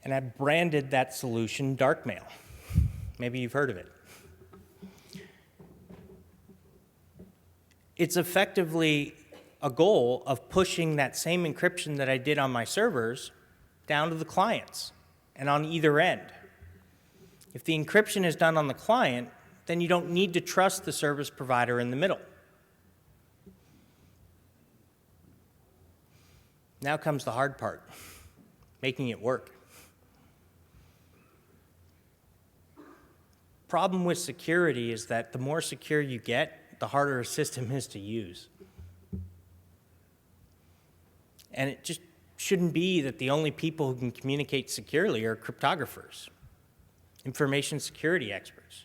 [SPEAKER 2] And I branded that solution darkmail. Maybe you've heard of it. It's effectively a goal of pushing that same encryption that I did on my servers down to the clients and on either end. If the encryption is done on the client, then you don't need to trust the service provider in the middle. Now comes the hard part, making it work. Problem with security is that the more secure you get, the harder a system is to use. And it just shouldn't be that the only people who can communicate securely are cryptographers, information security experts.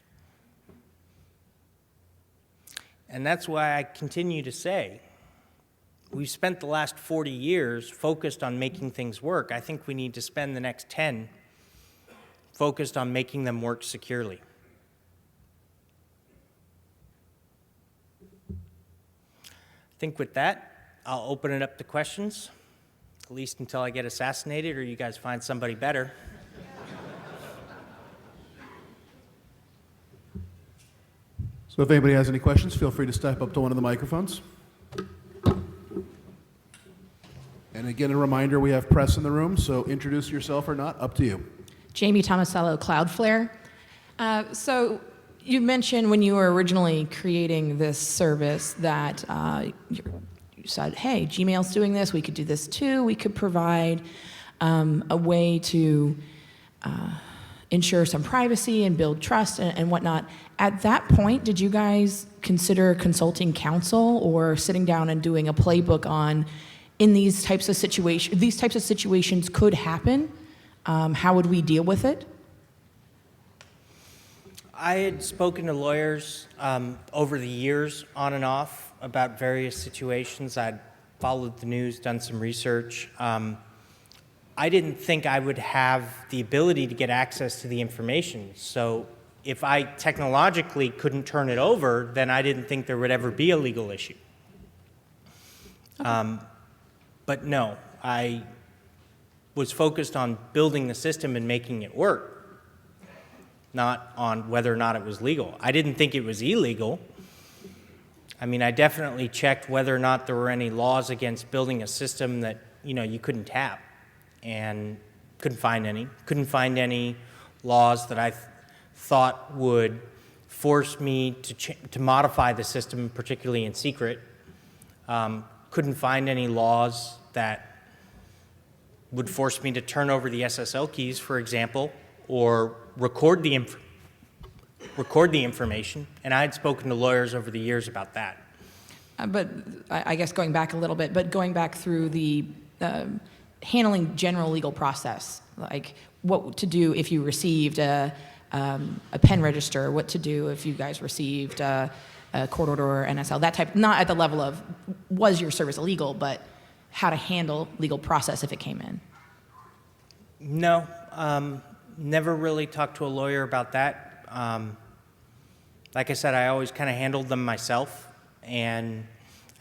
[SPEAKER 2] And that's why I continue to say, we've spent the last 40 years focused on making things work. I think we need to spend the next 10 focused on making them work securely. I think with that, I'll open it up to questions, at least until I get assassinated or you guys find somebody better.
[SPEAKER 1] So if anybody has any questions, feel free to step up to one of the microphones. And again, a reminder, we have press in the room, so introduce yourself or not, up to you.
[SPEAKER 3] Jamie Tomasello, Cloudflare. So you mentioned when you were originally creating this service that you said, hey, Gmail's doing this, we could do this too. We could provide a way to ensure some privacy and build trust and whatnot. At that point, did you guys consider consulting counsel or sitting down and doing a playbook on in these types of situations could happen? How would we deal with it?
[SPEAKER 2] I had spoken to lawyers over the years, on and off, about various situations. I'd followed the news, done some research. I didn't think I would have the ability to get access to the information. So if I technologically couldn't turn it over, then I didn't think there would ever be a legal issue.
[SPEAKER 3] Okay.
[SPEAKER 2] But no, I was focused on building the system and making it work, not on whether or not it was legal. I didn't think it was illegal. I mean, I definitely checked whether or not there were any laws against building a system that, you know, you couldn't tap, and couldn't find any. Couldn't find any laws that I thought would force me to modify the system, particularly in secret. Couldn't find any laws that would force me to turn over the SSL keys, for example, or record the information. And I had spoken to lawyers over the years about that.
[SPEAKER 3] But I guess going back a little bit, but going back through the handling general legal process, like what to do if you received a pen register, what to do if you guys received a court order or NSL, that type, not at the level of was your service illegal, but how to handle legal process if it came in.
[SPEAKER 2] No, never really talked to a lawyer about that. Like I said, I always kind of handled them myself, and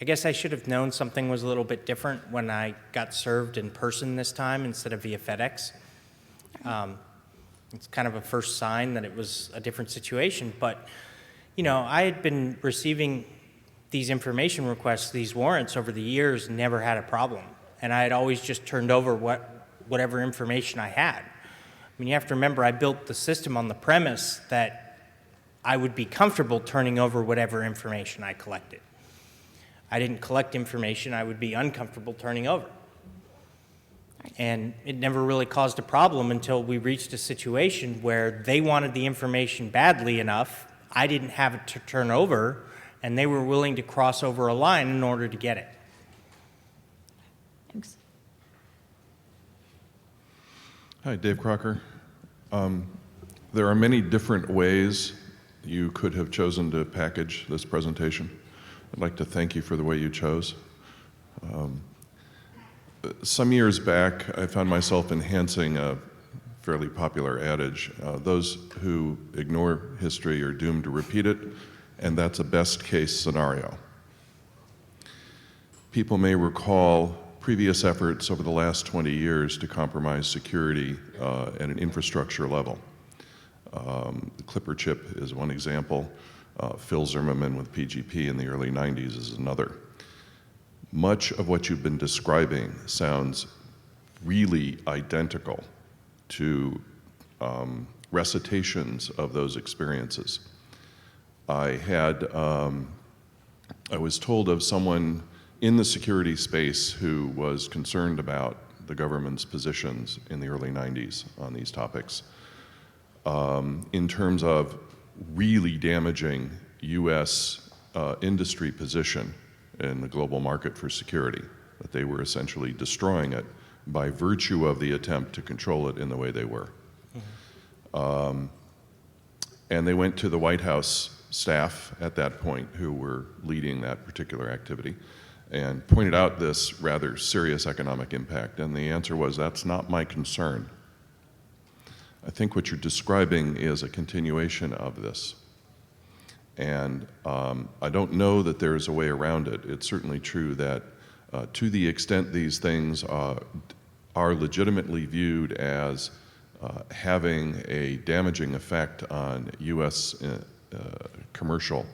[SPEAKER 2] I guess I should have known something was a little bit different when I got served in person this time instead of via FedEx. It's kind of a first sign that it was a different situation, but you know, I had been receiving these information requests, these warrants over the years, never had a problem, and I had always just turned over whatever information I had. I mean, you have to remember, I built the system on the premise that I would be comfortable turning over whatever information I collected. I didn't collect information I would be uncomfortable turning over. And it never really caused a problem until we reached a situation where they wanted the information badly enough, I didn't have it to turn over, and they were willing to cross over a line in order to get it.
[SPEAKER 3] Thanks.
[SPEAKER 4] Hi, Dave Crocker. There are many different ways you could have chosen to package this presentation. I'd like to thank you for the way you chose. Some years back, I found myself enhancing a fairly popular adage. Those who ignore history are doomed to repeat it, and that's a best-case scenario. People may recall previous efforts over the last 20 years to compromise security at an infrastructure level. The Clipper chip is one example. Phil Zimmerman with PGP in the early 90s is another. Much of what you've been describing sounds really identical to recitations of those experiences. I was told of someone in the security space who was concerned about the government's positions in the early 90s on these topics in terms of really damaging US industry position in the global market for security, that they were essentially destroying it by virtue of the attempt to control it in the way they were. Mm-hmm. And they went to the White House staff at that point who were leading that particular activity and pointed out this rather serious economic impact. And the answer was, that's not my concern. I think what you're describing is a continuation of this. And I don't know that there's a way around it. It's certainly true that to the extent these things are legitimately viewed as having a damaging effect on US commercial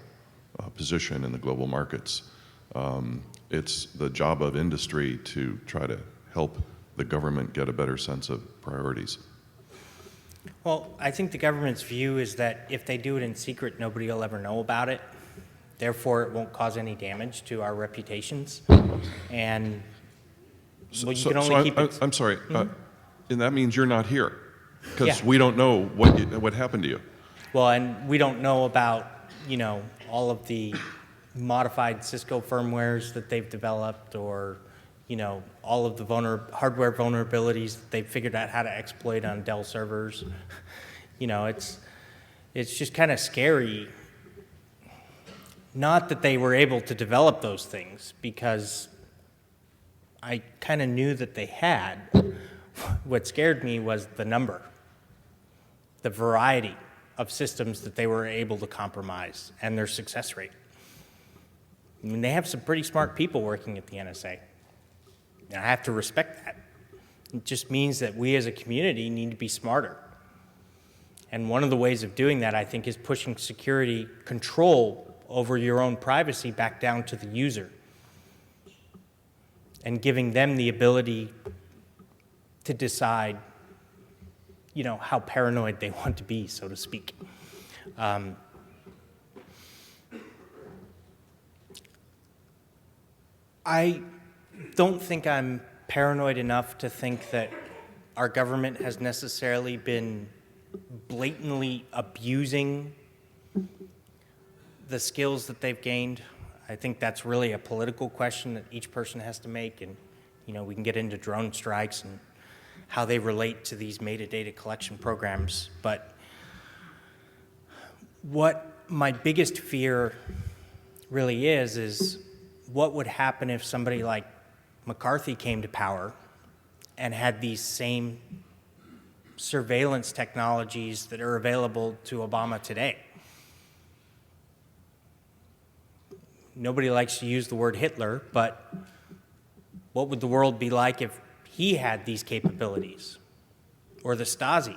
[SPEAKER 4] position in the global markets, it's the job of industry to try to help the government get a better sense of priorities.
[SPEAKER 2] Well, I think the government's view is that if they do it in secret, nobody will ever know about it. Therefore, it won't cause any damage to our reputations. And well, you can only keep it.
[SPEAKER 4] I'm sorry, and that means you're not here, because
[SPEAKER 2] Yeah.
[SPEAKER 4] we don't know what happened to you.
[SPEAKER 2] Well, and we don't know about, all of the modified Cisco firmwares that they've developed, or, all of the hardware vulnerabilities that they've figured out how to exploit on Dell servers. It's just kind of scary. Not that they were able to develop those things, because I kind of knew that they had. What scared me was the number, the variety of systems that they were able to compromise, and their success rate. I mean, they have some pretty smart people working at the NSA, and I have to respect that. It just means that we as a community need to be smarter. And one of the ways of doing that, I think, is pushing security control over your own privacy back down to the user, and giving them the ability to decide, how paranoid they want to be, so to speak. I don't think I'm paranoid enough to think that our government has necessarily been blatantly abusing the skills that they've gained. I think that's really a political question that each person has to make, and we can get into drone strikes and how they relate to these metadata collection programs. But what my biggest fear really is what would happen if somebody like McCarthy came to power and had these same surveillance technologies that are available to Obama today. Nobody likes to use the word Hitler, but what would the world be like if he had these capabilities? Or the Stasi?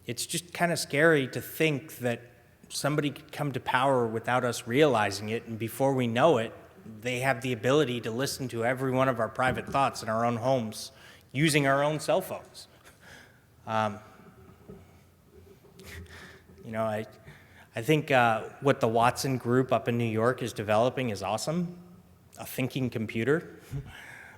[SPEAKER 2] It's just kind of scary to think that somebody could come to power without us realizing it, and before we know it, they have the ability to listen to every one of our private thoughts in our own homes using our own cell phones. I think what the Watson group up in New York is developing is awesome, a thinking computer.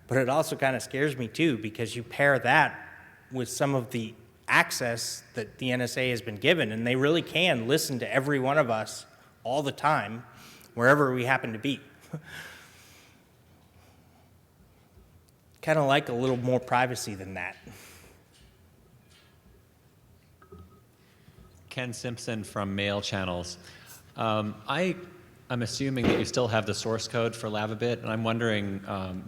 [SPEAKER 2] But it also kind of scares me too, because you pair that with some of the access that the NSA has been given, and they really can listen to every one of us all the time, wherever we happen to be. Kind of like a little more privacy than that.
[SPEAKER 5] Ken Simpson from Mail Channels. I'm assuming that you still have the source code for Lavabit, and I'm wondering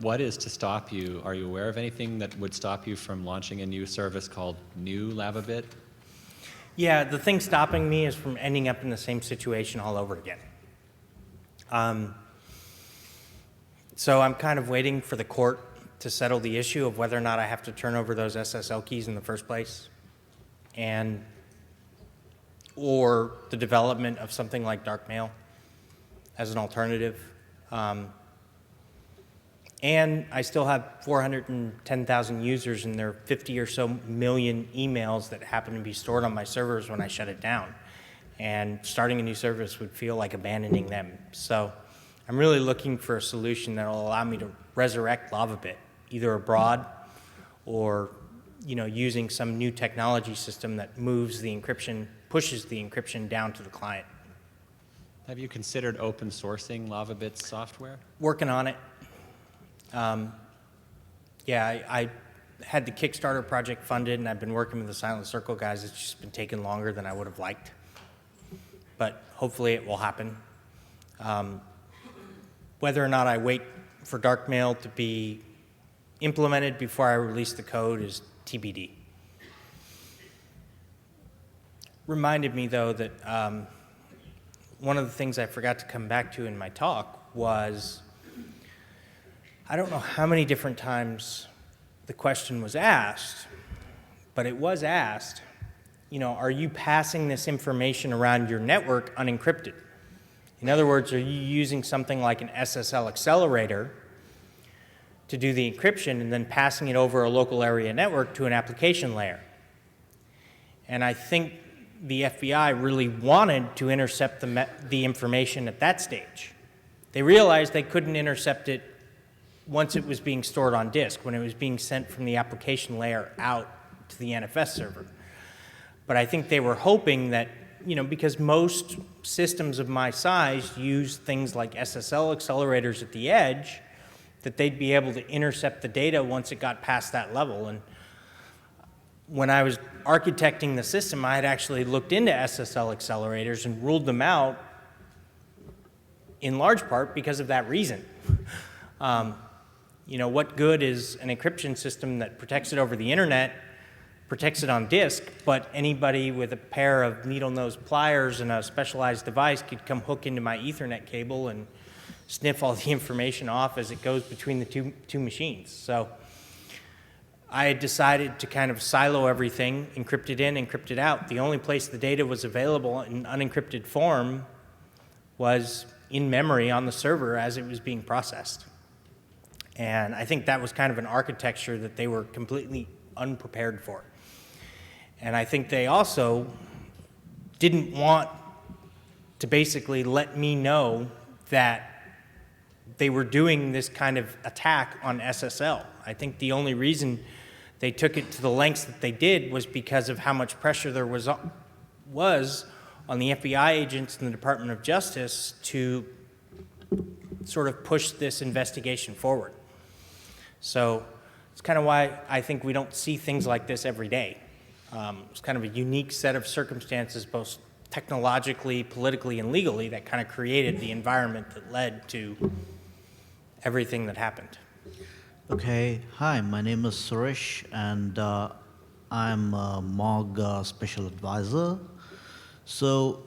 [SPEAKER 5] what is to stop you? Are you aware of anything that would stop you from launching a new service called New Lavabit?
[SPEAKER 2] Yeah, the thing stopping me is from ending up in the same situation all over again. So I'm kind of waiting for the court to settle the issue of whether or not I have to turn over those SSL keys in the first place, or the development of something like dark mail as an alternative. And I still have 410,000 users, and there are 50 or so million emails that happen to be stored on my servers when I shut it down. And starting a new service would feel like abandoning them. So I'm really looking for a solution that will allow me to resurrect Lavabit, either abroad or using some new technology system that moves the encryption, pushes the encryption down to the client.
[SPEAKER 5] Have you considered open sourcing Lavabit's software?
[SPEAKER 2] Working on it. Yeah, I had the Kickstarter project funded, and I've been working with the Silent Circle guys. It's just been taking longer than I would have liked. But hopefully it will happen. Whether or not I wait for dark mail to be implemented before I release the code is TBD. Reminded me, though, that one of the things I forgot to come back to in my talk was, I don't know how many different times the question was asked, but it was asked, are you passing this information around your network unencrypted? In other words, are you using something like an SSL accelerator to do the encryption and then passing it over a local area network to an application layer? And I think the FBI really wanted to intercept the information at that stage. They realized they couldn't intercept it once it was being stored on disk, when it was being sent from the application layer out to the NFS server. But I think they were hoping that, because most systems of my size use things like SSL accelerators at the edge, that they'd be able to intercept the data once it got past that level. And when I was architecting the system, I had actually looked into SSL accelerators and ruled them out in large part because of that reason. What good is an encryption system that protects it over the internet, protects it on disk, but anybody with a pair of needle-nose pliers and a specialized device could come hook into my Ethernet cable and sniff all the information off as it goes between the two machines. So I had decided to kind of silo everything, encrypt it in, encrypt it out. The only place the data was available in unencrypted form was in memory on the server as it was being processed. And I think that was kind of an architecture that they were completely unprepared for. And I think they also didn't want to basically let me know that they were doing this kind of attack on SSL. I think the only reason they took it to the lengths that they did was because of how much pressure there was on the FBI agents and the Department of Justice to sort of push this investigation forward. So it's kind of why I think we don't see things like this every day. It's kind of a unique set of circumstances, both technologically, politically, and legally, that kind of created the environment that led to everything that happened.
[SPEAKER 6] Okay, hi, my name is Suresh, and I'm a MAAWG Special Advisor. So,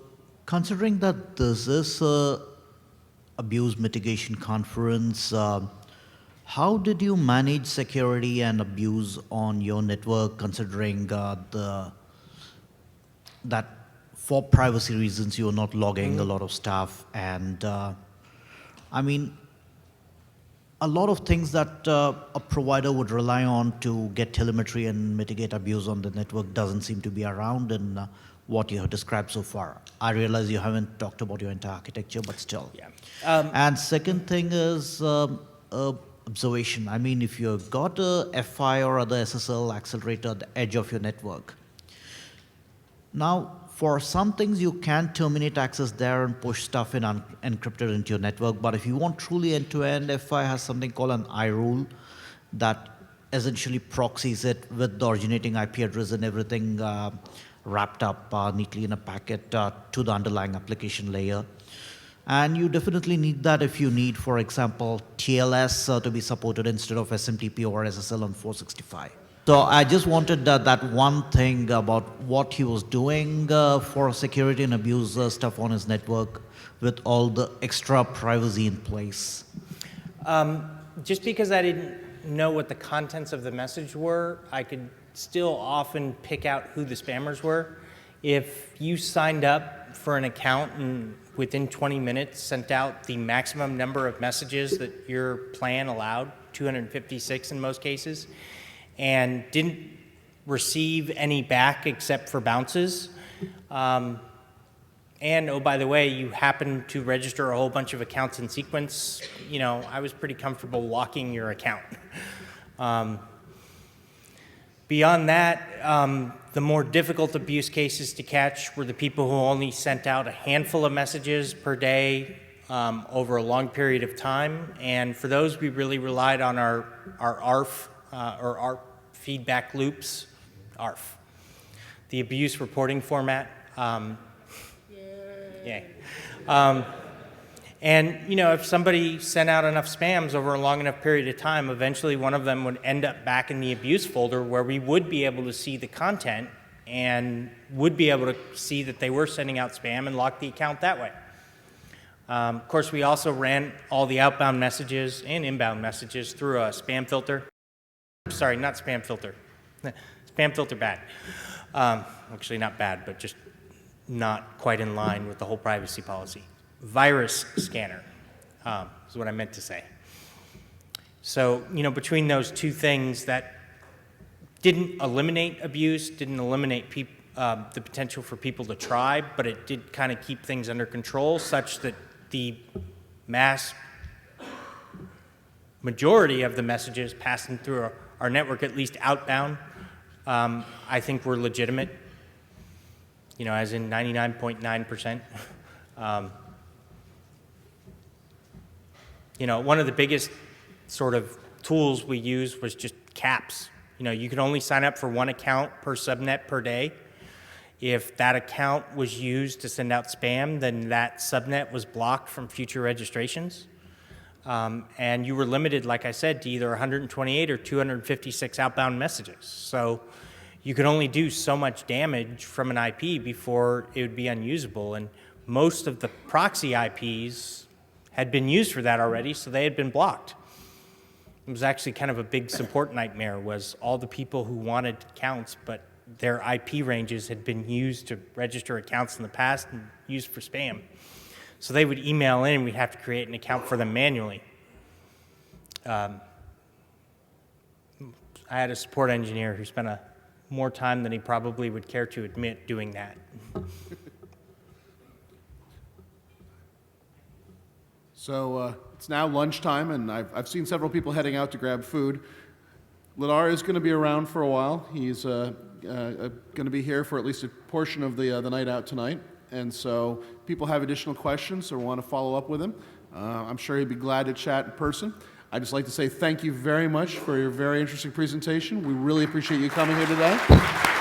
[SPEAKER 6] considering that this is a abuse mitigation conference, how did you manage security and abuse on your network, considering that for privacy reasons you're not logging a lot of stuff, and I mean, a lot of things that a provider would rely on to get telemetry and mitigate abuse on the network doesn't seem to be around in what you have described so far. I realize you haven't talked about your entire architecture, but still.
[SPEAKER 2] Yeah.
[SPEAKER 6] And second thing is, observation. I mean, if you've got a FI or other SSL accelerator at the edge of your network, now for some things you can terminate access there and push stuff in encrypted into your network, but if you want truly end-to-end, FI has something called an I rule that essentially proxies it with the originating IP address and everything wrapped up neatly in a packet to the underlying application layer. And you definitely need that if you need, for example, TLS to be supported instead of SMTP or SSL on 465. So I just wanted that one thing about what he was doing for security and abuse stuff on his network with all the extra privacy in place.
[SPEAKER 2] Just because I didn't know what the contents of the message were, I could still often pick out who the spammers were. If you signed up for an account and within 20 minutes sent out the maximum number of messages that your plan allowed, 256 in most cases, and didn't receive any back except for bounces, and oh, by the way, you happen to register a whole bunch of accounts in sequence, you know, I was pretty comfortable locking your account. Beyond that, the more difficult abuse cases to catch were the people who only sent out a handful of messages per day over a long period of time. And for those, we really relied on our ARF, or ARP feedback loops, ARF, the abuse reporting format. Yay. And you know, if somebody sent out enough spams over a long enough period of time, eventually one of them would end up back in the abuse folder where we would be able to see the content and would be able to see that they were sending out spam and lock the account that way. Of course, we also ran all the outbound messages and inbound messages through a spam filter. Sorry, not spam filter. Spam filter bad. Actually, not bad, but just not quite in line with the whole privacy policy. Virus scanner is what I meant to say. So, you know, between those two things that didn't eliminate abuse, didn't eliminate the potential for people to try, but it did kind of keep things under control such that the mass majority of the messages passing through our network, at least outbound, I think were legitimate, you know, as in 99.9%. You know, one of the biggest sort of tools we used was just caps. You know, you could only sign up for one account per subnet per day. If that account was used to send out spam, then that subnet was blocked from future registrations. And you were limited, like I said, to either 128 or 256 outbound messages. So you could only do so much damage from an IP before it would be unusable. And most of the proxy IPs had been used for that already, so they had been blocked. It was actually kind of a big support nightmare, was all the people who wanted accounts, but their IP ranges had been used to register accounts in the past and used for spam. So they would email in, and we'd have to create an account for them manually. I had a support engineer who spent more time than he probably would care to admit doing that.
[SPEAKER 1] So it's now lunchtime, and I've seen several people heading out to grab food. Ladar is going to be around for a while. He's going to be here for at least a portion of the night out tonight. And so people have additional questions or want to follow up with him, I'm sure he'd be glad to chat in person. I'd just like to say thank you very much for your very interesting presentation. We really appreciate you coming here today.